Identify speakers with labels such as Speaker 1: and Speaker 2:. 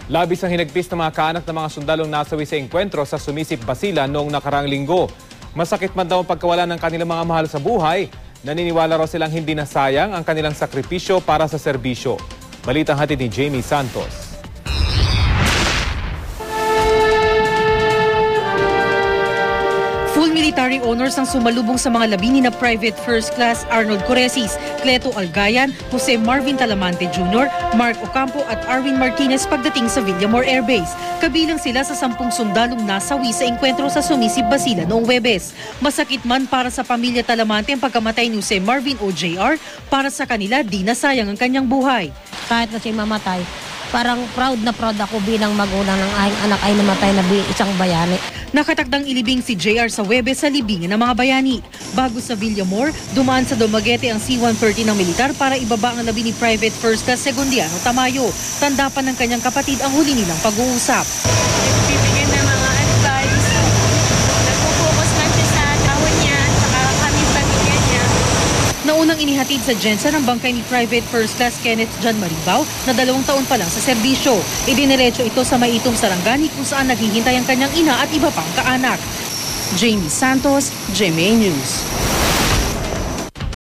Speaker 1: Labis ang hinagpis ng mga kaanak ng mga sundalong nasawi sa engkwentro sa Sumisip, Basilan noong nakaraang linggo. Masakit man daw ang pagkawala ng kanilang mga mahal sa buhay. Naniniwala raw silang hindi nasayang ang kanilang sakripisyo para sa serbisyo. Balitang hatid ni Jamie Santos.
Speaker 2: Full military honors ang sumalubong sa mga labini na Private First Class Arnold Coresis, Cleto Algayan, Jose Marvin Talamante Jr., Mark Ocampo at Arwin Martinez pagdating sa Villamor Air Base. Kabilang sila sa 10 sundalong nasawi sa engkwentro sa Sumisip, Basilan noong Huwebes. Masakit man para sa pamilya Talamante ang pagkamatay ni Jose Marvin o JR, para sa kanila di nasayang ang kanyang buhay.
Speaker 3: Kahit na siya mamatay, parang proud na proud ako bilang magulang ng aking anak ay namatay na isang bayani.
Speaker 2: Nakatakdang ilibing si JR sa Huwebes sa libingan ng mga bayani. Bago sa Villamor, dumaan sa Dumaguete ang C-130 ng militar para ibaba ang labi ni Private First Class Segundiano Tamayo. Tanda pa ng kanyang kapatid ang huli nilang pag-uusap.
Speaker 4: Bibigyan ng mga advice. Nagpo-focus lang siya sa tawon niya at saka kami pamilya niya.
Speaker 2: Naunang inihatid sa Jensen ang bangkay ni Private First Class Kenneth John Maribaw na 2 taon pa lang sa serbisyo. Idiniretso ito sa Maitong Sarangani kung saan naghihintay ang kanyang ina at iba pang kaanak. Jamie Santos, GMA News.